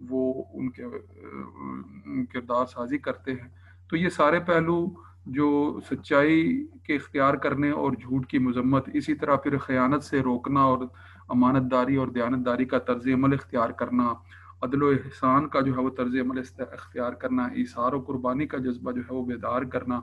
وہ ان کے کردار سازی کرتے ہیں. تو یہ سارے پہلو جو سچائی کے اختیار کرنے اور جھوٹ کی مذمت، اسی طرح پھر خیانت سے روکنا اور امانت داری اور دیانت داری کا طرز عمل اختیار کرنا، عدل و احسان کا جو ہے وہ طرز عمل اختیار کرنا، ایثار و قربانی کا جذبہ جو ہے وہ بیدار کرنا،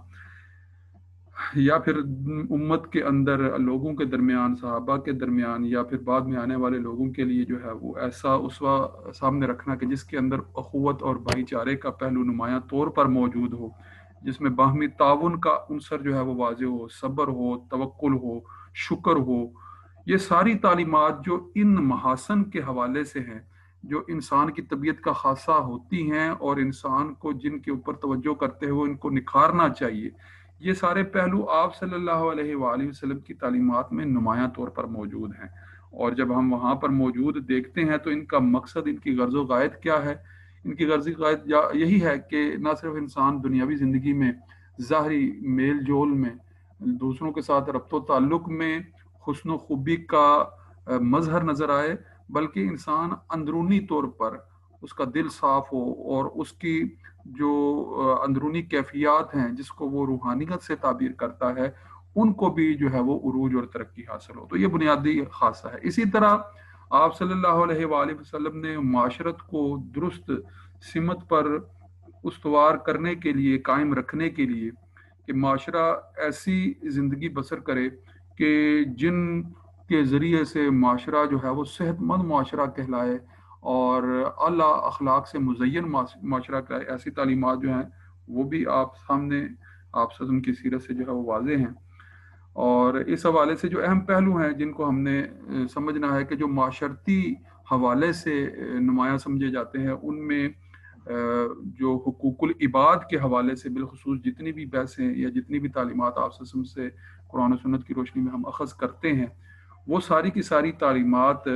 یا پھر امت کے اندر لوگوں کے درمیان، صحابہ کے درمیان، یا پھر بعد میں آنے والے لوگوں کے لیے جو ہے وہ ایسا اسوہ سامنے رکھنا کہ جس کے اندر اخوت اور بھائی چارے کا پہلو نمایاں طور پر موجود ہو، جس میں باہمی تعاون کا عنصر جو ہے وہ واضح ہو، صبر ہو، توکل ہو، شکر ہو. یہ ساری تعلیمات جو ان محاسن کے حوالے سے ہیں، جو انسان کی طبیعت کا خاصہ ہوتی ہیں اور انسان کو جن کے اوپر توجہ کرتے ہوئے ان کو نکھارنا چاہیے، یہ سارے پہلو آپ صلی اللہ علیہ وآلہ وسلم کی تعلیمات میں نمایاں طور پر موجود ہیں. اور جب ہم وہاں پر موجود دیکھتے ہیں تو ان کا مقصد، ان کی غرض و غایت کیا ہے؟ ان کی غرض و غایت یہی ہے کہ نہ صرف انسان دنیاوی زندگی میں ظاہری میل جول میں، دوسروں کے ساتھ ربط و تعلق میں حسن و خوبی کا مظہر نظر آئے، بلکہ انسان اندرونی طور پر اس کا دل صاف ہو اور اس کی جو اندرونی کیفیات ہیں جس کو وہ روحانیت سے تعبیر کرتا ہے، ان کو بھی جو ہے وہ عروج اور ترقی حاصل ہو. تو یہ بنیادی خاصہ ہے. اسی طرح آپ صلی اللہ علیہ وآلہ وسلم نے معاشرت کو درست سمت پر استوار کرنے کے لیے، قائم رکھنے کے لیے، کہ معاشرہ ایسی زندگی بسر کرے کہ جن کے ذریعے سے معاشرہ جو ہے وہ صحت مند معاشرہ کہلائے اور اعلیٰ اخلاق سے مزین معاشرہ کا، ایسی تعلیمات جو ہیں وہ بھی آپ سامنے آپ صدم کی سیرت سے جو ہے وہ واضح ہیں. اور اس حوالے سے جو اہم پہلو ہیں جن کو ہم نے سمجھنا ہے کہ جو معاشرتی حوالے سے نمایاں سمجھے جاتے ہیں، ان میں جو حقوق العباد کے حوالے سے بالخصوص جتنی بھی بحثیں یا جتنی بھی تعلیمات آپ سے قرآن و سنت کی روشنی میں ہم اخذ کرتے ہیں، وہ ساری کی ساری تعلیمات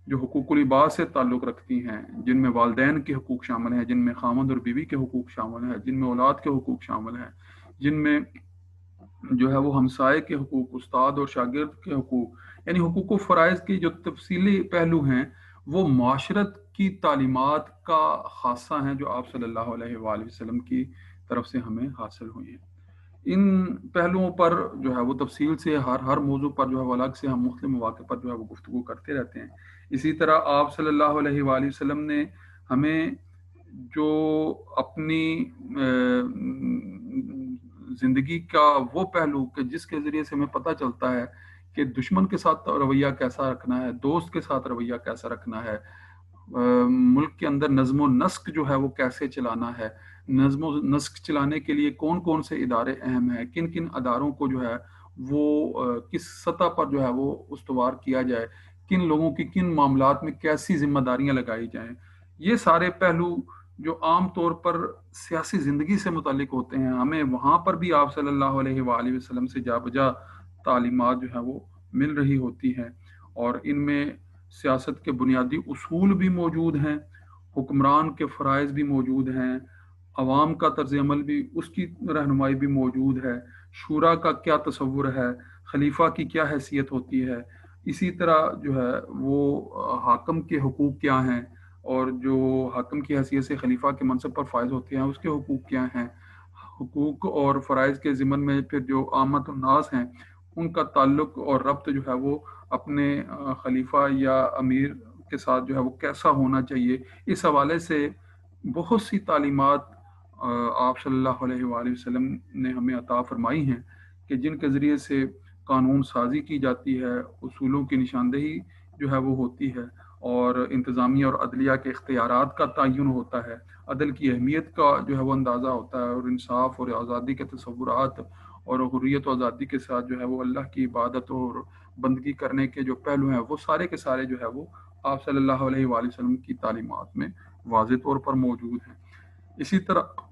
جو حقوق العباد سے تعلق رکھتی ہیں، جن میں والدین کے حقوق شامل ہیں، جن میں خامند اور بیوی کے حقوق شامل ہیں، جن میں اولاد کے حقوق شامل ہیں، جن میں جو ہے وہ ہمسائے کے حقوق، استاد اور شاگرد کے حقوق، یعنی حقوق و فرائض کے جو تفصیلی پہلو ہیں، وہ معاشرت کی تعلیمات کا خاصہ ہیں جو آپ صلی اللہ علیہ وآلہ وسلم کی طرف سے ہمیں حاصل ہوئی ہیں. ان پہلوؤں پر جو ہے وہ تفصیل سے ہر موضوع پر جو ہے وہ الگ سے ہم مختلف مواقع پر جو ہے وہ گفتگو کرتے رہتے ہیں. اسی طرح آپ صلی اللہ علیہ وآلہ وسلم نے ہمیں جو اپنی زندگی کا وہ پہلو کہ جس کے ذریعے سے ہمیں پتہ چلتا ہے کہ دشمن کے ساتھ رویہ کیسا رکھنا ہے، دوست کے ساتھ رویہ کیسا رکھنا ہے، ملک کے اندر نظم و نسق جو ہے وہ کیسے چلانا ہے، نظم و نسق چلانے کے لیے کون کون سے ادارے اہم ہیں، کن کن اداروں کو جو ہے وہ کس سطح پر جو ہے وہ استوار کیا جائے، کن لوگوں کی کن معاملات میں کیسی ذمہ داریاں لگائی جائیں. یہ سارے پہلو جو عام طور پر سیاسی زندگی سے متعلق ہوتے ہیں، ہمیں وہاں پر بھی آپ صلی اللہ علیہ وآلہ وسلم سے جا بجا تعلیمات جو ہیں وہ مل رہی ہوتی ہیں. اور ان میں سیاست کے بنیادی اصول بھی موجود ہیں، حکمران کے فرائض بھی موجود ہیں، عوام کا طرز عمل بھی، اس کی رہنمائی بھی موجود ہے، شورا کا کیا تصور ہے، خلیفہ کی کیا حیثیت ہوتی ہے، اسی طرح جو ہے وہ حاکم کے حقوق کیا ہیں، اور جو حاکم کی حیثیت سے خلیفہ کے منصب پر فائز ہوتے ہیں اس کے حقوق کیا ہیں. حقوق اور فرائض کے ضمن میں پھر جو عامت الناس ہیں ان کا تعلق اور ربط جو ہے وہ اپنے خلیفہ یا امیر کے ساتھ جو ہے وہ کیسا ہونا چاہیے. اس حوالے سے بہت سی تعلیمات آپ صلی اللہ علیہ وآلہ وسلم نے ہمیں عطا فرمائی ہیں کہ جن کے ذریعے سے قانون سازی کی جاتی ہے، اصولوں کی نشاندہی جو ہے وہ ہوتی ہے، اور انتظامیہ اور عدلیہ کے اختیارات کا تعین ہوتا ہے، عدل کی اہمیت کا جو ہے وہ اندازہ ہوتا ہے، اور انصاف اور آزادی کے تصورات اور حریت و آزادی کے ساتھ جو ہے وہ اللہ کی عبادت اور بندگی کرنے کے جو پہلو ہیں وہ سارے کے سارے جو ہے وہ آپ صلی اللہ علیہ وآلہ وسلم کی تعلیمات میں واضح طور پر موجود ہیں. اسی طرح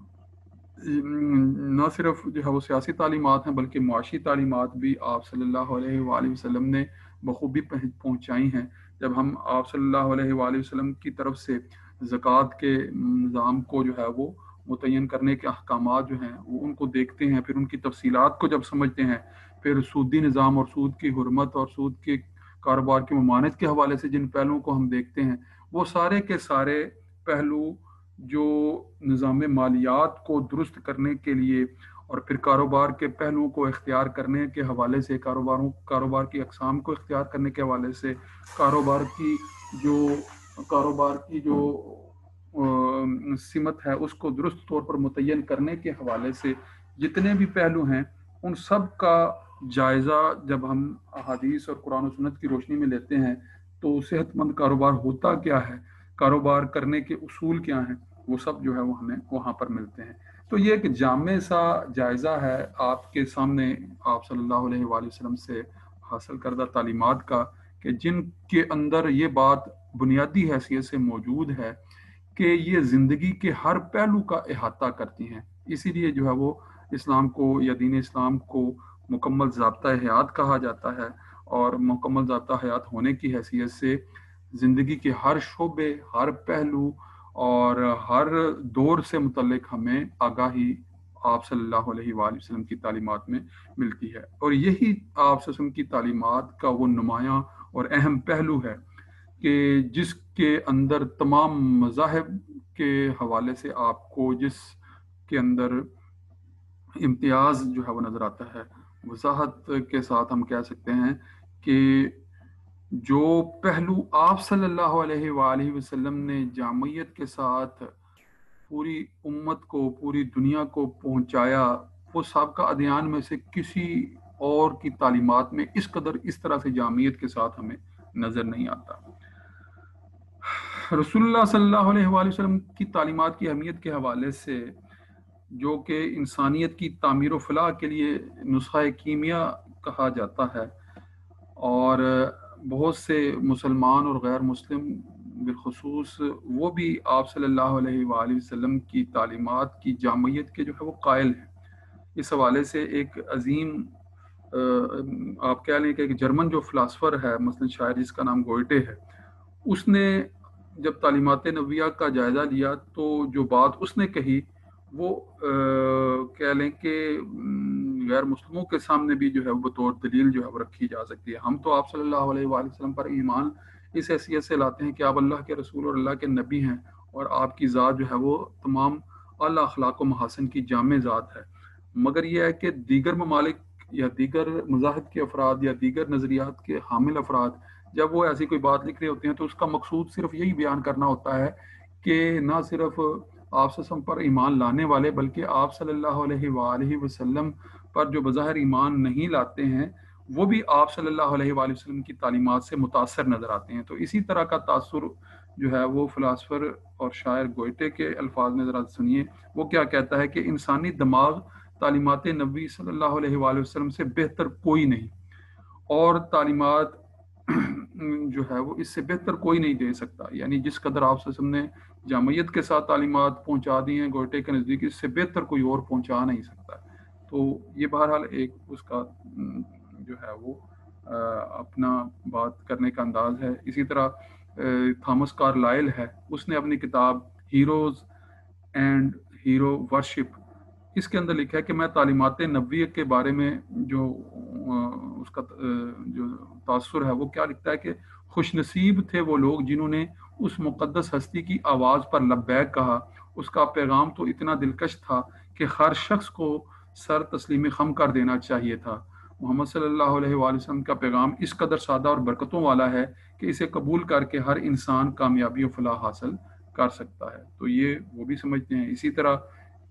نہ صرف جو ہے وہ سیاسی تعلیمات ہیں بلکہ معاشی تعلیمات بھی آپ صلی اللہ علیہ وآلہ وسلم نے بخوبی پہنچائی ہیں. جب ہم آپ صلی اللہ علیہ وآلہ وسلم کی طرف سے زکوٰۃ کے نظام کو جو ہے وہ متعین کرنے کے احکامات جو ہیں وہ ان کو دیکھتے ہیں، پھر ان کی تفصیلات کو جب سمجھتے ہیں، پھر سودی نظام اور سود کی حرمت اور سود کے کاروبار کی ممانعت کے حوالے سے جن پہلوؤں کو ہم دیکھتے ہیں، وہ سارے کے سارے پہلو جو نظام مالیات کو درست کرنے کے لیے اور پھر کاروبار کے پہلوؤں کو اختیار کرنے کے حوالے سے، کاروبار کی اقسام کو اختیار کرنے کے حوالے سے، کاروبار کی جو سمت ہے اس کو درست طور پر متعین کرنے کے حوالے سے جتنے بھی پہلو ہیں، ان سب کا جائزہ جب ہم احادیث اور قرآن و سنت کی روشنی میں لیتے ہیں تو صحت مند کاروبار ہوتا کیا ہے، کاروبار کرنے کے اصول کیا ہیں، وہ سب جو ہے وہ ہمیں وہاں پر ملتے ہیں۔ تو یہ ایک جامع سا جائزہ ہے آپ کے سامنے آپ صلی اللہ علیہ وآلہ وسلم سے حاصل کردہ تعلیمات کا، کہ جن کے اندر یہ بات بنیادی حیثیت سے موجود ہے کہ یہ زندگی کے ہر پہلو کا احاطہ کرتی ہیں۔ اسی لیے جو ہے وہ اسلام کو یا دین اسلام کو مکمل ضابطہ حیات کہا جاتا ہے، اور مکمل ضابطہ حیات ہونے کی حیثیت سے زندگی کے ہر شعبے، ہر پہلو اور ہر دور سے متعلق ہمیں آگاہی آپ صلی اللہ علیہ وآلہ وسلم کی تعلیمات میں ملتی ہے، اور یہی آپ صلی اللہ علیہ وسلم کی تعلیمات کا وہ نمایاں اور اہم پہلو ہے کہ جس کے اندر تمام مذاہب کے حوالے سے آپ کو جس کے اندر امتیاز جو ہے وہ نظر آتا ہے۔ وضاحت کے ساتھ ہم کہہ سکتے ہیں کہ جو پہلو آپ صلی اللہ علیہ وآلہ وسلم نے جامعیت کے ساتھ پوری امت کو، پوری دنیا کو پہنچایا، وہ سابقہ ادیان میں سے کسی اور کی تعلیمات میں اس قدر اس طرح سے جامعیت کے ساتھ ہمیں نظر نہیں آتا۔ رسول اللہ صلی اللہ علیہ وآلہ وسلم کی تعلیمات کی اہمیت کے حوالے سے، جو کہ انسانیت کی تعمیر و فلاح کے لیے نسخہ کیمیا کہا جاتا ہے، اور بہت سے مسلمان اور غیر مسلم بالخصوص وہ بھی آپ صلی اللہ علیہ وآلہ وسلم کی تعلیمات کی جامعیت کے جو ہے وہ قائل ہیں۔ اس حوالے سے ایک عظیم آپ کہہ لیں کہ ایک جرمن جو فلاسفر ہے، مثلا شاعر جس کا نام گوئٹے ہے، اس نے جب تعلیمات نبویہ کا جائزہ لیا تو جو بات اس نے کہی وہ کہہ لیں کہ غیر مسلموں کے سامنے بھی جو ہے بطور دلیل جو ہے وہ رکھی جا سکتی ہے۔ ہم تو آپ صلی اللہ علیہ وآلہ وسلم پر ایمان اس حیثیت سے لاتے ہیں کہ آپ اللہ کے رسول اور اللہ کے نبی ہیں، اور آپ کی ذات جو ہے وہ تمام اعلیٰ اخلاق و محاسن کی جامع ذات ہے، مگر یہ ہے کہ دیگر ممالک یا دیگر مذاہب کے افراد یا دیگر نظریات کے حامل افراد جب وہ ایسی کوئی بات لکھ رہے ہوتے ہیں تو اس کا مقصود صرف یہی بیان کرنا ہوتا ہے کہ نہ صرف آپ صلی اللہ علیہ وسلم پر ایمان لانے والے بلکہ آپ صلی اللہ علیہ وآلہ وسلم پر جو بظاہر ایمان نہیں لاتے ہیں وہ بھی آپ صلی اللہ علیہ وآلہ وسلم کی تعلیمات سے متاثر نظر آتے ہیں۔ تو اسی طرح کا تاثر جو ہے وہ فلاسفر اور شاعر گوئٹے کے الفاظ میں ذرا سنیے، وہ کیا کہتا ہے کہ انسانی دماغ تعلیمات نبی صلی اللہ علیہ وآلہ وسلم سے بہتر کوئی نہیں، اور تعلیمات جو ہے وہ اس سے بہتر کوئی نہیں دے سکتا، یعنی جس قدر آپ صلی اللہ علیہ وسلم نے جامعیت کے ساتھ تعلیمات پہنچا دی ہیں گوئٹے کے نزدیک، اس سے بہتر کوئی اور پہنچا نہیں سکتا۔ تو یہ بہرحال ایک اس کا جو ہے وہ اپنا بات کرنے کا انداز ہے۔ اسی طرح تھامس کارلائل ہے، اس نے اپنی کتاب ہیروز اینڈ ہیرو ورشپ اس کے اندر لکھا ہے کہ میں تعلیمات نبوی کے بارے میں جو اس کا جو تاثر ہے وہ کیا لکھتا ہے کہ خوش نصیب تھے وہ لوگ جنہوں نے اس مقدس ہستی کی آواز پر لبیک کہا، اس کا پیغام تو اتنا دلکش تھا کہ ہر شخص کو سر تسلیم خم کر دینا چاہیے تھا۔ محمد صلی اللہ علیہ وآلہ وسلم کا پیغام اس قدر سادہ اور برکتوں والا ہے کہ اسے قبول کر کے ہر انسان کامیابی و فلاح حاصل کر سکتا ہے۔ تو یہ وہ بھی سمجھتے ہیں۔ اسی طرح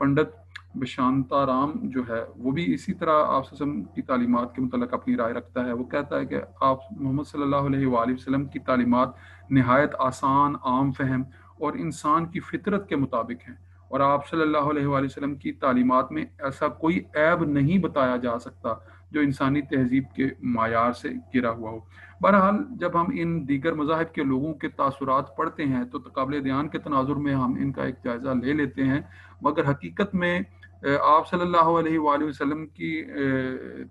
پنڈت بشانتا رام جو ہے وہ بھی اسی طرح آپ صلی اللہ علیہ وسلم کی تعلیمات کے متعلق اپنی رائے رکھتا ہے۔ وہ کہتا ہے کہ آپ محمد صلی اللہ علیہ وآلہ وسلم کی تعلیمات نہایت آسان، عام فہم اور انسان کی فطرت کے مطابق ہیں، اور آپ صلی اللہ علیہ وآلہ وسلم کی تعلیمات میں ایسا کوئی عیب نہیں بتایا جا سکتا جو انسانی تہذیب کے معیار سے گرا ہوا ہو۔ بہرحال جب ہم ان دیگر مذاہب کے لوگوں کے تاثرات پڑھتے ہیں تو قابل دھیان کے تناظر میں ہم ان کا ایک جائزہ لے لیتے ہیں، مگر حقیقت میں آپ صلی اللہ علیہ وآلہ وسلم کی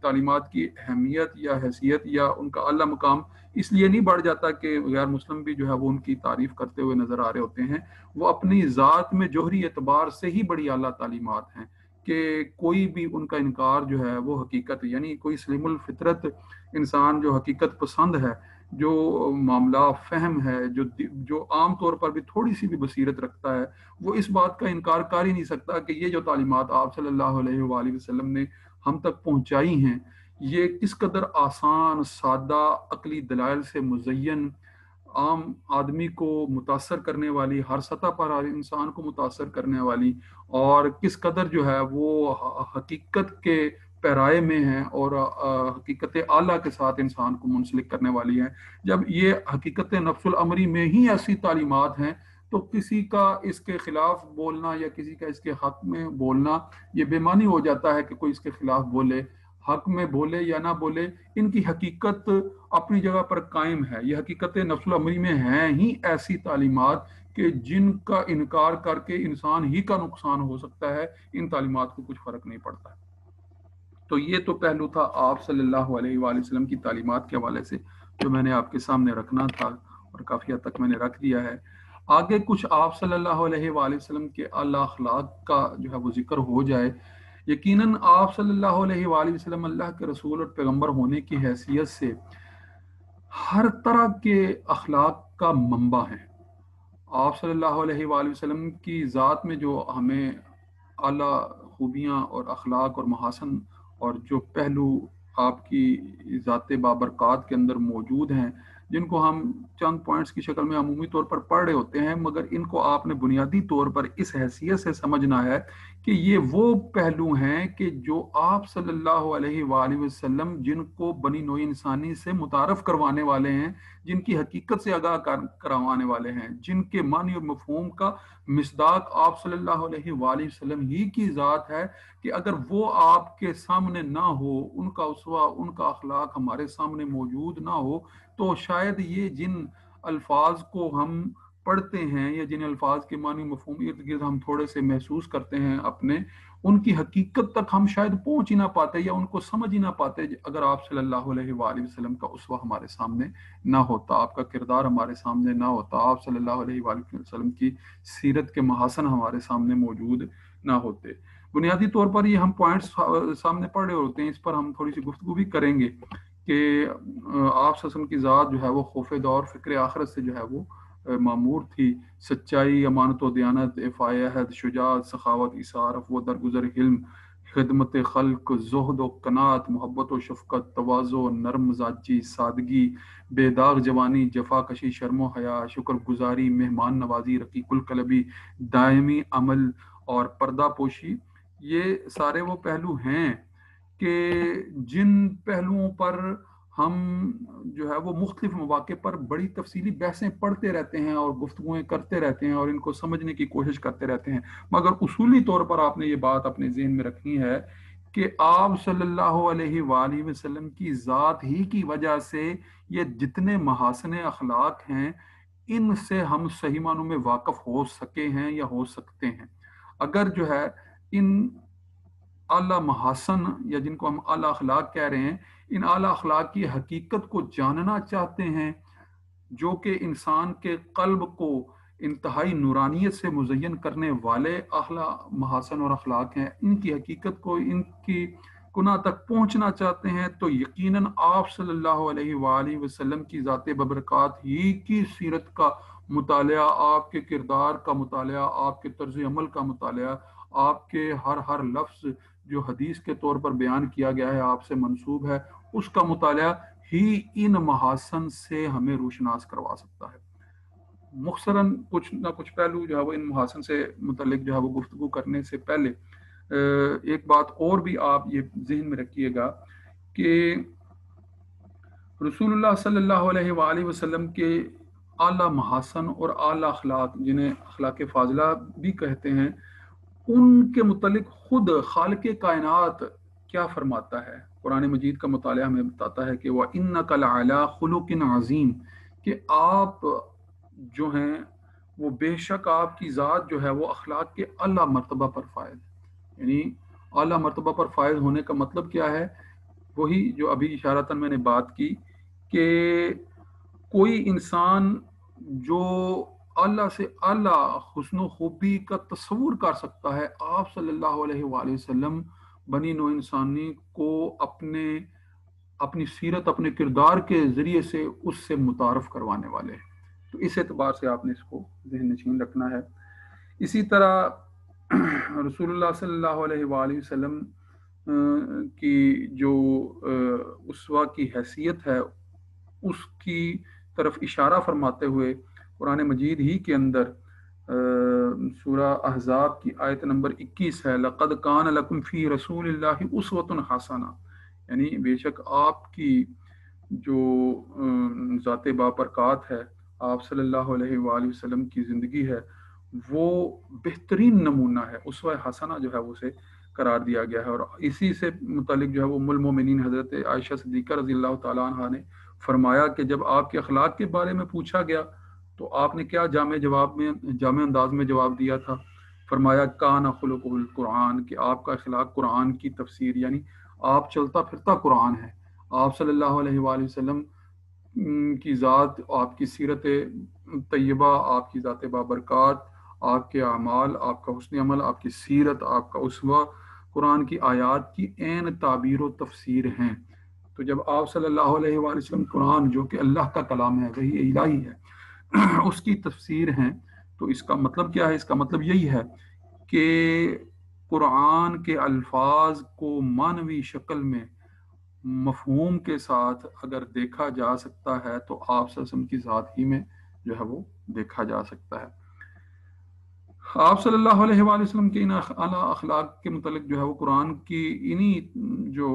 تعلیمات کی اہمیت یا حیثیت یا ان کا اعلیٰ مقام اس لیے نہیں بڑھ جاتا کہ غیر مسلم بھی جو ہے وہ ان کی تعریف کرتے ہوئے نظر آ رہے ہوتے ہیں، وہ اپنی ذات میں جوہری اعتبار سے ہی بڑی اعلیٰ تعلیمات ہیں کہ کوئی بھی ان کا انکار جو ہے وہ حقیقت، یعنی کوئی سلیم الفطرت انسان جو حقیقت پسند ہے جو معاملہ فہم ہے، جو عام طور پر بھی تھوڑی سی بھی بصیرت رکھتا ہے، وہ اس بات کا انکار کر ہی نہیں سکتا کہ یہ جو تعلیمات آپ صلی اللہ علیہ وآلہ وسلم نے ہم تک پہنچائی ہیں، یہ کس قدر آسان، سادہ، عقلی دلائل سے مزین، عام آدمی کو متاثر کرنے والی، ہر سطح پر ہر انسان کو متاثر کرنے والی، اور کس قدر جو ہے وہ حقیقت کے پیرائے میں ہیں، اور حقیقت اعلیٰ کے ساتھ انسان کو منسلک کرنے والی ہیں۔ جب یہ حقیقت نفس الامری میں ہی ایسی تعلیمات ہیں تو کسی کا اس کے خلاف بولنا یا کسی کا اس کے حق میں بولنا یہ بے معنی ہو جاتا ہے کہ کوئی اس کے خلاف بولے، حق میں بولے یا نہ بولے، ان کی حقیقت اپنی جگہ پر قائم ہے۔ یہ حقیقت نفس الامری میں ہیں ہی ایسی تعلیمات کہ جن کا انکار کر کے انسان ہی کا نقصان ہو سکتا ہے، ان تعلیمات کو کچھ فرق نہیں پڑتا۔ تو یہ تو پہلو تھا آپ صلی اللہ علیہ وآلہ وسلم کی تعلیمات کے حوالے سے جو میں نے آپ کے سامنے رکھنا تھا، اور کافی حد تک میں نے رکھ دیا ہے۔ آگے کچھ آپ صلی اللہ علیہ وآلہ وسلم کے اعلیٰ اخلاق کا جو ہے وہ ذکر ہو جائے۔ یقیناً آپ صلی اللہ علیہ وآلہ وسلم اللہ کے رسول اور پیغمبر ہونے کی حیثیت سے ہر طرح کے اخلاق کا منبع ہیں۔ آپ صلی اللہ علیہ وآلہ وسلم کی ذات میں جو ہمیں اعلیٰ خوبیاں اور اخلاق اور محاسن اور جو پہلو آپ کی ذات بابرکات کے اندر موجود ہیں، جن کو ہم چند پوائنٹس کی شکل میں عمومی طور پر پڑھ رہے ہوتے ہیں، مگر ان کو آپ نے بنیادی طور پر اس حیثیت سے سمجھنا ہے کہ یہ وہ پہلو ہیں کہ جو آپ صلی اللہ علیہ وآلہ وسلم جن کو بنی نوع انسانی سے متعارف کروانے والے ہیں، جن کی حقیقت سے آگاہ کروانے والے ہیں، جن کے معنی اور مفہوم کا مصداق آپ صلی اللہ علیہ وآلہ وسلم ہی کی ذات ہے، کہ اگر وہ آپ کے سامنے نہ ہو، ان کا اسوہ، ان کا اخلاق ہمارے سامنے موجود نہ ہو، تو شاید یہ جن الفاظ کو ہم پڑھتے ہیں یا جن الفاظ کے معنی مفہوم ارد گرد ہم تھوڑے سے محسوس کرتے ہیں اپنے، ان کی حقیقت تک ہم شاید پہنچ ہی نہ پاتے یا ان کو سمجھ ہی نہ پاتے اگر آپ صلی اللہ علیہ وآلہ وسلم کا اسوہ ہمارے سامنے نہ ہوتا، آپ کا کردار ہمارے سامنے نہ ہوتا، آپ صلی اللہ علیہ وآلہ وسلم کی سیرت کے محاسن ہمارے سامنے موجود نہ ہوتے۔ بنیادی طور پر یہ ہم پوائنٹس سامنے پڑھ رہے ہوتے ہیں، اس پر ہم تھوڑی سی گفتگو بھی کریں گے کہ آپ صلی اللہ علیہ وسلم کی ذات جو ہے وہ خوف دور، فکر آخرت سے جو ہے وہ معمور تھی۔ سچائی، امانت و دیانت، عفائے عہد، شجاعت، سخاوت، اثار و درگزر، حلم، خدمت خلق، زہد و قناعت، محبت و شفقت، تواضع، نرم مزاجی، سادگی، بے داغ جوانی، جفا کشی، شرم و حیا، شکر گزاری، مہمان نوازی، رقیق القلبی، دائمی عمل اور پردہ پوشی، یہ سارے وہ پہلو ہیں کہ جن پہلوؤں پر ہم جو ہے وہ مختلف مواقع پر بڑی تفصیلی بحثیں پڑھتے رہتے ہیں اور گفتگویں کرتے رہتے ہیں اور ان کو سمجھنے کی کوشش کرتے رہتے ہیں، مگر اصولی طور پر آپ نے یہ بات اپنے ذہن میں رکھنی ہے کہ آپ صلی اللہ علیہ وآلہ وسلم کی ذات ہی کی وجہ سے یہ جتنے محاسن اخلاق ہیں، ان سے ہم صحیح معنوں میں واقف ہو سکے ہیں یا ہو سکتے ہیں۔ اگر جو ہے ان اعلیٰ محاسن یا جن کو ہم اعلیٰ اخلاق کہہ رہے ہیں، ان اعلیٰ اخلاق کی حقیقت کو جاننا چاہتے ہیں، جو کہ انسان کے قلب کو انتہائی نورانیت سے مزین کرنے والے اعلیٰ محاسن اور اخلاق ہیں، ان کی حقیقت کو، ان کی کنہ تک پہنچنا چاہتے ہیں، تو یقیناً آپ صلی اللہ علیہ وآلہ وسلم کی ذات ببرکات ہی کی سیرت کا مطالعہ، آپ کے کردار کا مطالعہ، آپ کے طرز عمل کا مطالعہ، آپ کے ہر لفظ جو حدیث کے طور پر بیان کیا گیا ہے، آپ سے منسوب ہے، اس کا مطالعہ ہی ان محاسن سے ہمیں روشناس کروا سکتا ہے۔ مختصراً کچھ نہ کچھ پہلو جو ہے وہ ان محاسن سے متعلق جو ہے وہ گفتگو کرنے سے پہلے ایک بات اور بھی آپ یہ ذہن میں رکھیے گا کہ رسول اللہ صلی اللہ علیہ وآلہ وسلم کے اعلیٰ محاسن اور اعلیٰ اخلاق، جنہیں اخلاق فاضلہ بھی کہتے ہیں، ان کے متعلق خود خالق کائنات کیا فرماتا ہے؟ قرآن مجید کا مطالعہ ہمیں بتاتا ہے کہ وَإِنَّكَ لَعَلَىٰ خُلُقٍ عَظِيمٍ، کہ آپ جو ہیں وہ بے شک آپ کی ذات جو ہے وہ اخلاق کے اعلیٰ مرتبہ پر فائز ہے۔ یعنی اعلیٰ مرتبہ پر فائز ہونے کا مطلب کیا ہے؟ وہی جو ابھی اشارتاً میں نے بات کی کہ کوئی انسان جو اللہ سے اعلیٰ حسن و خوبی کا تصور کر سکتا ہے، آپ صلی اللہ علیہ وآلہ وسلم بنی نوع انسانی کو اپنے اپنی سیرت اپنے کردار کے ذریعے سے اس سے متعارف کروانے والے ہیں. تو اس اعتبار سے آپ نے اس کو ذہن نشین رکھنا ہے. اسی طرح رسول اللہ صلی اللہ علیہ وآلہ وسلم کی جو اسوہ کی حیثیت ہے اس کی طرف اشارہ فرماتے ہوئے قرآن مجید ہی کے اندر سورہ احزاب کی آیت نمبر 21 ہے لَقَدْ كَانَ لَكُمْ فِي رَسُولِ اللَّهِ أُسْوَةٌ حَسَنَةٌ، یعنی بے شک آپ کی جو ذات بابرکات ہے، آپ صلی اللہ علیہ وآلہ وسلم کی زندگی ہے، وہ بہترین نمونہ ہے. اسوہ حسنہ جو ہے اسے قرار دیا گیا ہے. اور اسی سے متعلق جو ہے وہ ام المومنین حضرت عائشہ صدیقہ رضی اللہ تعالیٰ عنہ نے فرمایا کہ جب آپ کے اخلاق کے بارے میں پوچھا گیا تو آپ نے کیا جامع انداز میں جواب دیا تھا؟ فرمایا کان خلقہ القرآن، کہ آپ کا اخلاق قرآن کی تفسیر، یعنی آپ چلتا پھرتا قرآن ہے. آپ صلی اللہ علیہ وآلہ وسلم کی ذات، آپ کی سیرت طیبہ، آپ کی ذات بابرکات، آپ کے اعمال، آپ کا حسن عمل، آپ کی سیرت، آپ کا اسوہ قرآن کی آیات کی عین تعبیر و تفسیر ہیں. تو جب آپ صلی اللہ علیہ وآلہ وسلم قرآن جو کہ اللہ کا کلام ہے، وہی الہی ہے، اس کی تفسیر ہیں، تو اس کا مطلب کیا ہے؟ اس کا مطلب یہی ہے کہ قرآن کے الفاظ کو معنوی شکل میں مفہوم کے ساتھ اگر دیکھا جا سکتا ہے تو آپ صلی اللہ علیہ وسلم کی ذات ہی میں جو ہے وہ دیکھا جا سکتا ہے. آپ صلی اللہ علیہ وآلہ وسلم کے ان اعلیٰ اخلاق کے متعلق جو ہے وہ قرآن کی انہی جو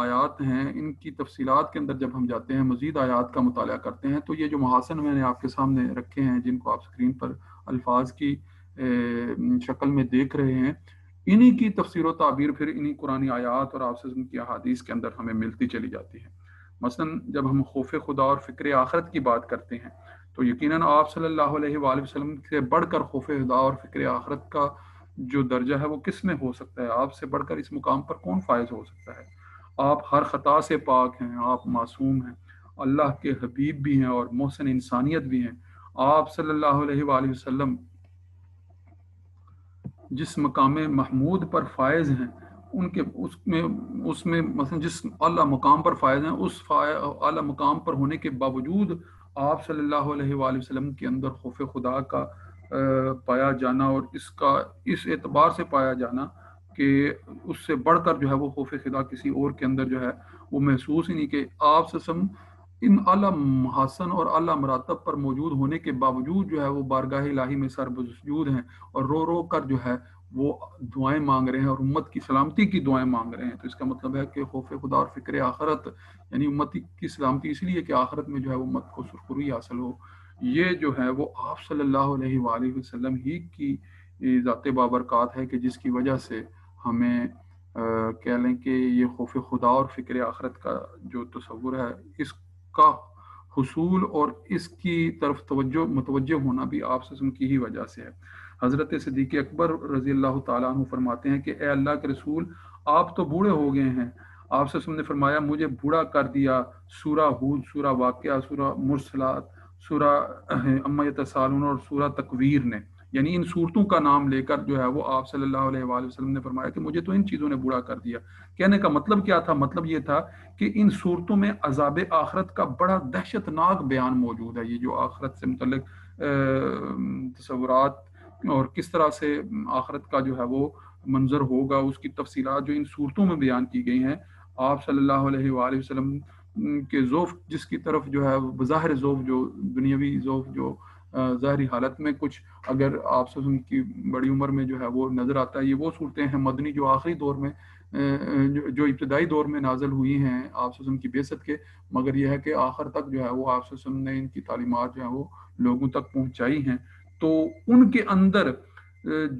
آیات ہیں، ان کی تفصیلات کے اندر جب ہم جاتے ہیں، مزید آیات کا مطالعہ کرتے ہیں، تو یہ جو محاسن میں نے آپ کے سامنے رکھے ہیں، جن کو آپ اسکرین پر الفاظ کی شکل میں دیکھ رہے ہیں، انہی کی تفسیر و تعبیر پھر انہی قرآنی آیات اور آپ صلی اللہ علیہ وسلم کی احادیث کے اندر ہمیں ملتی چلی جاتی ہے. مثلا جب ہم خوف خدا اور فکر آخرت کی بات کرتے ہیں تو یقیناً آپ صلی اللہ علیہ وآلہ وسلم سے بڑھ کر خوف خدا اور فکر آخرت کا جو درجہ ہے وہ کس میں ہو سکتا ہے؟ آپ سے بڑھ کر اس مقام پر کون فائز ہو سکتا ہے؟ آپ ہر خطا سے پاک ہیں، آپ معصوم ہیں، اللہ کے حبیب بھی ہیں اور محسن انسانیت بھی ہیں. آپ صلی اللہ علیہ وآلہ وسلم جس مقام محمود پر فائز ہیں، ان کے اس میں مثلا جس اعلیٰ مقام پر فائز ہیں، اس اعلیٰ مقام پر ہونے کے باوجود آپ صلی اللہ علیہ وآلہ وسلم کے اندر خوف خدا کا پایا جانا، اور اس اعتبار سے پایا جانا کہ اس سے بڑھ کر جو ہے وہ خوف خدا کسی اور کے اندر جو ہے وہ محسوس ہی نہیں، کہ آپ سے ان اعلیٰ محاسن اور اعلیٰ مراتب پر موجود ہونے کے باوجود جو ہے وہ بارگاہ الہی میں سر بسجود ہیں اور رو رو کر جو ہے وہ دعائیں مانگ رہے ہیں اور امت کی سلامتی کی دعائیں مانگ رہے ہیں. تو اس کا مطلب ہے کہ خوف خدا اور فکر آخرت، یعنی امت کی سلامتی اس لیے کہ آخرت میں جو ہے امت کو سرخروئی حاصل ہو، یہ جو ہے وہ آپ صلی اللہ علیہ وآلہ وسلم ہی کی ذات بابرکات ہے کہ جس کی وجہ سے ہمیں کہہ لیں کہ یہ خوف خدا اور فکر آخرت کا جو تصور ہے، اس کا حصول اور اس کی طرف متوجہ ہونا بھی آپ صلی اللہ علیہ وسلم کی ہی وجہ سے ہے. حضرت صدیق اکبر رضی اللہ تعالیٰ عنہ فرماتے ہیں کہ اے اللہ کے رسول، آپ تو بوڑھے ہو گئے ہیں. آپ صلی اللہ علیہ وسلم نے فرمایا مجھے بوڑھا کر دیا سورہ ہود، سورہ واقعہ، سورہ مرسلات، سورہ عما یتساءلون اور سورہ تکویر نے، یعنی ان صورتوں کا نام لے کر جو ہے وہ آپ صلی اللہ علیہ وآلہ وسلم نے فرمایا کہ مجھے تو ان چیزوں نے بوڑھا کر دیا. کہنے کا مطلب کیا تھا؟ مطلب یہ تھا کہ ان صورتوں میں عذاب آخرت کا بڑا دہشتناک بیان موجود ہے. یہ جو آخرت سے متعلق تصورات اور کس طرح سے آخرت کا جو ہے وہ منظر ہوگا، اس کی تفصیلات جو ان صورتوں میں بیان کی گئی ہیں، آپ صلی اللہ علیہ وآلہ وسلم کے ذوف جس کی طرف جو ہے بظاہر ذوف، جو دنیاوی ذوف جو ظاہری حالت میں کچھ اگر آپ صلی اللہ علیہ وسلم کی بڑی عمر میں جو ہے وہ نظر آتا ہے، یہ وہ صورتیں ہیں مدنی جو آخری دور میں جو ابتدائی دور میں نازل ہوئی ہیں آپ صلی اللہ علیہ وسلم کی بعثت کے، مگر یہ ہے کہ آخر تک جو ہے وہ آپ صلی اللہ علیہ وسلم نے ان کی تعلیمات جو ہیں وہ لوگوں تک پہنچائی ہیں. تو ان کے اندر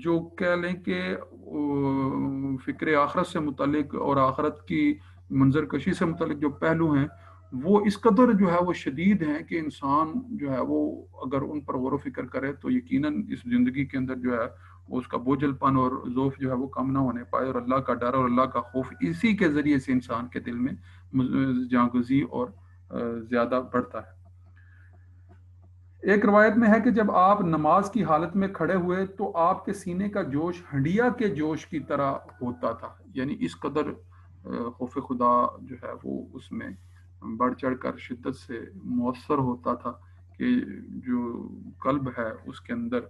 جو کہہ لیں کہ فکر آخرت سے متعلق اور آخرت کی منظر کشی سے متعلق جو پہلو ہیں وہ اس قدر جو ہے وہ شدید ہیں کہ انسان جو ہے وہ اگر ان پر غور و فکر کرے تو یقیناً اس زندگی کے اندر جو ہے اس کا بوجھل پن اور ذوف جو ہے وہ کم نہ ہونے پائے، اور اللہ کا ڈر اور اللہ کا خوف اسی کے ذریعے سے انسان کے دل میں جاگزی اور زیادہ بڑھتا ہے. ایک روایت میں ہے کہ جب آپ نماز کی حالت میں کھڑے ہوئے تو آپ کے سینے کا جوش ہنڈیا کے جوش کی طرح ہوتا تھا، یعنی اس قدر خوف خدا جو ہے وہ اس میں بڑھ چڑھ کر شدت سے مؤثر ہوتا تھا کہ جو قلب ہے اس کے اندر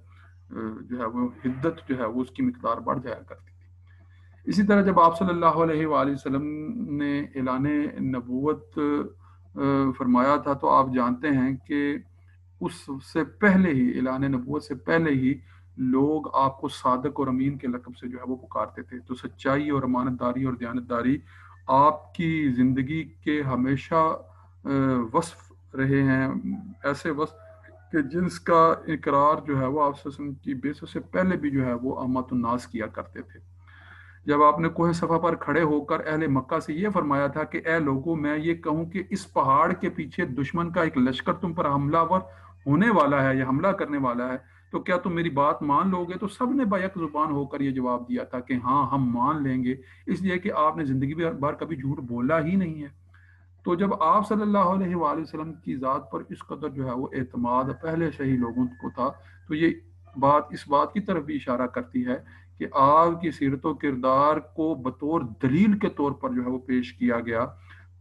جو ہے وہ حدت جو ہے وہ اس کی مقدار بڑھ جایا کرتی تھی۔ اسی طرح جب آپ صلی اللہ علیہ وآلہ وسلم نے اعلان نبوت فرمایا تھا تو آپ جانتے ہیں کہ اس سے پہلے ہی، اعلان نبوت سے پہلے ہی لوگ آپ کو صادق اور امین کے لقب سے جو ہے وہ پکارتے تھے۔ تو سچائی اور امانت داری اور دیانتداری آپ کی زندگی کے ہمیشہ وصف رہے ہیں، ایسے وصف کہ جنس کا اقرار جو ہے وہ آپ صلی اللہ علیہ وسلم کی بعثت سے پہلے بھی جو ہے وہ عامۃ الناس کیا کرتے تھے۔ جب آپ نے کوہ صفا پر کھڑے ہو کر اہل مکہ سے یہ فرمایا تھا کہ اے لوگوں، میں یہ کہوں کہ اس پہاڑ کے پیچھے دشمن کا ایک لشکر تم پر حملہ ور ہونے والا ہے یا حملہ کرنے والا ہے، تو کیا تم میری بات مان لو گے؟ تو سب نے بیک زبان ہو کر یہ جواب دیا تھا کہ ہاں ہم مان لیں گے، اس لیے کہ آپ نے زندگی بھر کبھی جھوٹ بولا ہی نہیں ہے۔ تو جب آپ صلی اللہ علیہ وآلہ وسلم کی ذات پر اس قدر جو ہے وہ اعتماد پہلے سے ہی لوگوں کو تھا، تو یہ بات اس بات کی طرف بھی اشارہ کرتی ہے کہ آپ کی سیرت و کردار کو بطور دلیل کے طور پر جو ہے وہ پیش کیا گیا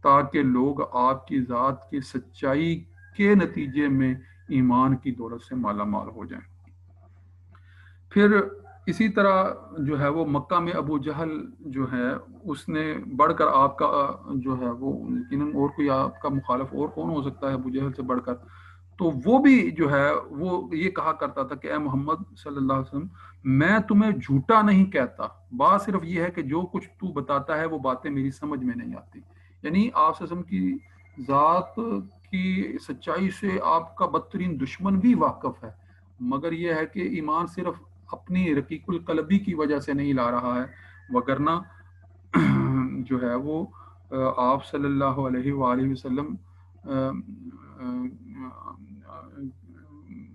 تاکہ لوگ آپ کی ذات کی سچائی کے نتیجے میں ایمان کی دولت سے مالا مال ہو جائیں۔ پھر اسی طرح جو ہے وہ مکہ میں ابو جہل جو ہے اس نے بڑھ کر آپ کا جو ہے وہ یقیناً اور کوئی آپ کا مخالف اور کون ہو سکتا ہے ابو جہل سے بڑھ کر، تو وہ بھی جو ہے وہ یہ کہا کرتا تھا کہ اے محمد صلی اللہ علیہ وسلم، میں تمہیں جھوٹا نہیں کہتا، بات صرف یہ ہے کہ جو کچھ تو بتاتا ہے وہ باتیں میری سمجھ میں نہیں آتی۔ یعنی آپ صلی اللہ علیہ وسلم کی ذات کی سچائی سے آپ کا بدترین دشمن بھی واقف ہے، مگر یہ ہے کہ ایمان صرف اپنی رقیق القلبی کی وجہ سے نہیں لا رہا ہے، وگرنہ جو ہے وہ آپ صلی اللہ علیہ وآلہ وسلم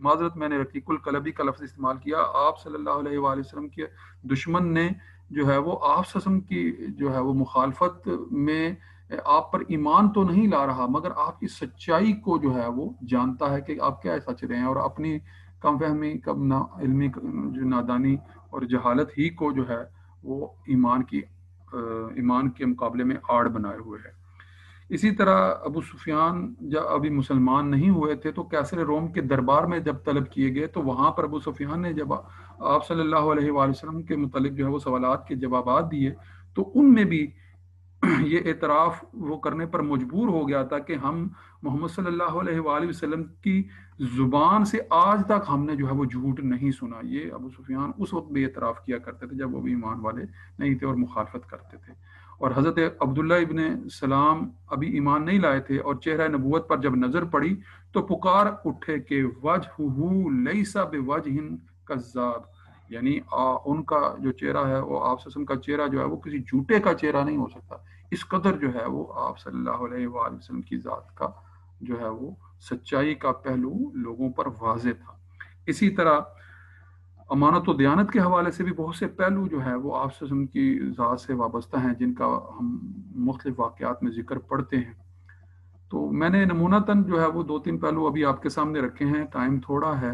معذرت میں نے رقیق القلبی کا لفظ استعمال کیا، آپ صلی اللہ علیہ وآلہ وسلم کے دشمن نے جو ہے وہ آپ صلی اللہ علیہ وسلم کی جو ہے وہ مخالفت میں آپ پر ایمان تو نہیں لا رہا، مگر آپ کی سچائی کو جو ہے وہ جانتا ہے کہ آپ کیا سچ رہے ہیں، اور اپنی کم فہمی، کم نا علمی، جو نادانی اور جہالت ہی کو جو ہے وہ ایمان کے مقابلے میں آڑ بنائے ہوئے ہے۔ اسی طرح ابو سفیان جب ابھی مسلمان نہیں ہوئے تھے تو کیسر روم کے دربار میں جب طلب کیے گئے تو وہاں پر ابو سفیان نے جب آپ صلی اللہ علیہ وآلہ وسلم کے متعلق جو ہے وہ سوالات کے جوابات دیے تو ان میں بھی یہ اعتراف وہ کرنے پر مجبور ہو گیا تھا کہ ہم محمد صلی اللہ علیہ وآلہ وسلم کی زبان سے آج تک ہم نے جو ہے وہ جھوٹ نہیں سنا۔ یہ ابو سفیان اس وقت بھی اعتراف کیا کرتے تھے جب وہ بھی ایمان والے نہیں تھے اور مخالفت کرتے تھے، اور حضرت عبداللہ ابن سلام ابھی ایمان نہیں لائے تھے اور چہرہ نبوت پر جب نظر پڑی تو پکار اٹھے کہ وجہہ لیس بوجہ کذاب، یعنی ان کا جو چہرہ ہے وہ آپ صلی اللہ علیہ وسلم کا چہرہ جو ہے وہ کسی جھوٹے کا چہرہ نہیں ہو سکتا۔ اس قدر جو ہے وہ آپ صلی اللہ علیہ وآلہ وسلم کی ذات کا جو ہے وہ سچائی کا پہلو لوگوں پر واضح تھا۔ اسی طرح امانت و دیانت کے حوالے سے بھی بہت سے پہلو جو ہے وہ آپ صلی اللہ علیہ وسلم کی ذات سے وابستہ ہیں جن کا ہم مختلف واقعات میں ذکر پڑھتے ہیں۔ تو میں نے نمونتاً جو ہے وہ 2-3 پہلو ابھی آپ کے سامنے رکھے ہیں، ٹائم تھوڑا ہے،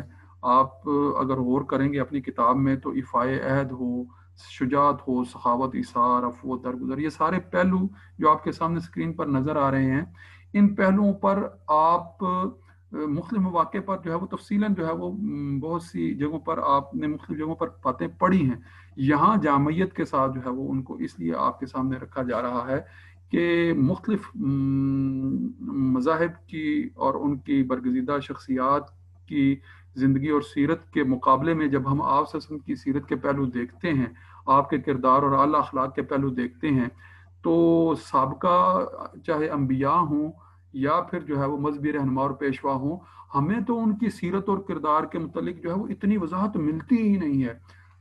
آپ اگر غور کریں گے اپنی کتاب میں تو ایفائے عہد ہو، شجاعت ہو، سخاوت، ایثار، عفو، درگزر، یہ سارے پہلو جو آپ کے سامنے اسکرین پر نظر آ رہے ہیں، ان پہلوؤں پر آپ مختلف مواقع پر جو ہے وہ تفصیلاً جو ہے وہ بہت سی جگہوں پر آپ نے مختلف جگہوں پر باتیں پڑھی ہیں۔ یہاں جامعیت کے ساتھ جو ہے وہ ان کو اس لیے آپ کے سامنے رکھا جا رہا ہے کہ مختلف مذاہب کی اور ان کی برگزیدہ شخصیات کی زندگی اور سیرت کے مقابلے میں جب ہم آپ صلی اللہ علیہ وسلم کی سیرت کے پہلو دیکھتے ہیں، آپ کے کردار اور اعلیٰ اخلاق کے پہلو دیکھتے ہیں، تو سابقہ چاہے انبیاء ہوں یا پھر جو ہے وہ مذہبی رہنما اور پیشوا ہوں، ہمیں تو ان کی سیرت اور کردار کے متعلق جو ہے وہ اتنی وضاحت ملتی ہی نہیں ہے۔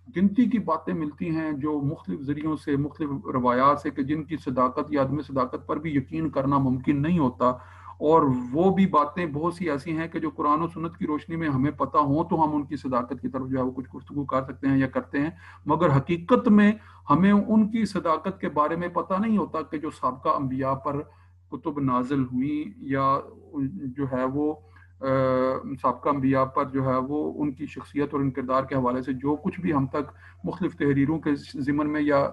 گنتی کی باتیں ملتی ہیں جو مختلف ذریعوں سے، مختلف روایات سے، کہ جن کی صداقت یا عدم صداقت پر بھی یقین کرنا ممکن نہیں ہوتا، اور وہ بھی باتیں بہت سی ایسی ہیں کہ جو قرآن و سنت کی روشنی میں ہمیں پتہ ہوں تو ہم ان کی صداقت کی طرف جو ہے وہ کچھ گفتگو کر سکتے ہیں یا کرتے ہیں، مگر حقیقت میں ہمیں ان کی صداقت کے بارے میں پتہ نہیں ہوتا کہ جو سابقہ انبیاء پر کتب نازل ہوئی یا جو ہے وہ سابقہ انبیاء پر جو ہے وہ ان کی شخصیت اور ان کردار کے حوالے سے جو کچھ بھی ہم تک مختلف تحریروں کے ضمن میں یا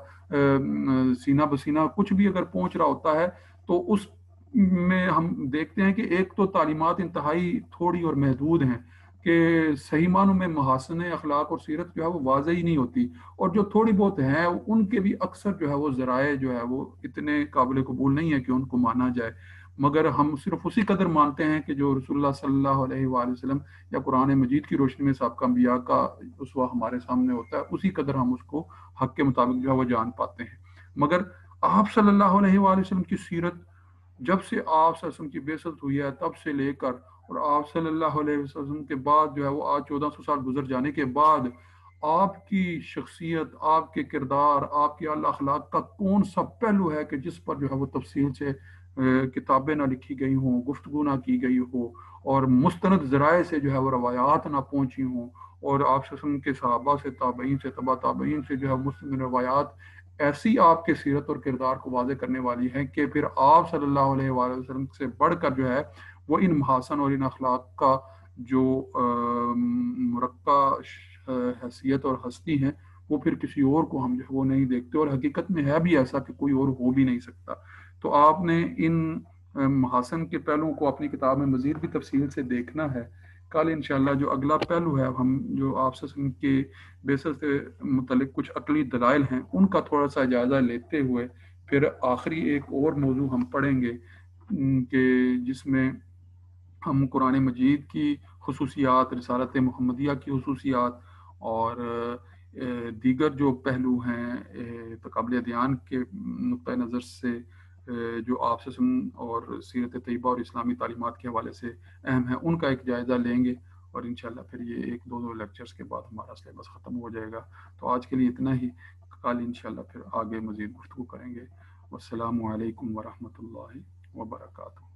سینہ بسینہ کچھ بھی اگر پہنچ رہا ہوتا ہے تو اس میں ہم دیکھتے ہیں کہ ایک تو تعلیمات انتہائی تھوڑی اور محدود ہیں کہ صحیح معنوں میں محاسن اخلاق اور سیرت جو ہے وہ واضح ہی نہیں ہوتی، اور جو تھوڑی بہت ہیں ان کے بھی اکثر جو ہے وہ ذرائع جو ہے وہ اتنے قابل قبول نہیں ہے کہ ان کو مانا جائے، مگر ہم صرف اسی قدر مانتے ہیں کہ جو رسول اللہ صلی اللہ علیہ وآلہ وسلم یا قرآن مجید کی روشنی میں سابقہ انبیاء کا اسوہ ہمارے سامنے ہوتا ہے، اسی قدر ہم اس کو حق کے مطابق جو ہے وہ جان پاتے ہیں۔ مگر آپ صلی اللہ علیہ وآلہ وسلم کی سیرت جب سے آپ صلی اللہ علیہ وسلم کی بعثت ہوئی ہے تب سے لے کر، اور آپ صلی اللہ علیہ وسلم کے بعد جو ہے وہ آج 1400 سال گزر جانے کے بعد، آپ کی شخصیت، آپ کے کردار، آپ کی اعلیٰ اخلاق کا کون سا پہلو ہے کہ جس پر جو ہے وہ تفصیل سے کتابیں نہ لکھی گئی ہوں، گفتگو نہ کی گئی ہو، اور مستند ذرائع سے جو ہے وہ روایات نہ پہنچی ہوں، اور آپ صلی اللہ علیہ وسلم کے صحابہ سے، تابعین سے، تبع تابعین سے جو ہے مستند روایات ایسی آپ کے سیرت اور کردار کو واضح کرنے والی ہیں کہ پھر آپ صلی اللہ علیہ وآلہ وسلم سے بڑھ کر جو ہے وہ ان محاسن اور ان اخلاق کا جو مرقع حیثیت اور ہستی ہیں وہ پھر کسی اور کو ہم جو ہے وہ نہیں دیکھتے، اور حقیقت میں ہے بھی ایسا کہ کوئی اور ہو بھی نہیں سکتا۔ تو آپ نے ان محاسن کے پہلوؤں کو اپنی کتاب میں مزید بھی تفصیل سے دیکھنا ہے۔ کل انشاءاللہ جو اگلا پہلو ہے، ہم جو آپ سے ان کے بیسس سے متعلق کچھ عقلی دلائل ہیں ان کا تھوڑا سا جائزہ لیتے ہوئے پھر آخری ایک اور موضوع ہم پڑھیں گے کہ جس میں ہم قرآن مجید کی خصوصیات، رسالت محمدیہ کی خصوصیات اور دیگر جو پہلو ہیں تقابل ادیان کے نقطہ نظر سے جو آپ سے اور سیرت طیبہ اور اسلامی تعلیمات کے حوالے سے اہم ہیں ان کا ایک جائزہ لیں گے، اور انشاءاللہ پھر یہ ایک دو لیکچرز کے بعد ہمارا سلیبس ختم ہو جائے گا۔ تو آج کے لیے اتنا ہی، کل انشاءاللہ پھر آگے مزید گفتگو کریں گے۔ والسلام علیکم ورحمۃ اللہ وبرکاتہ۔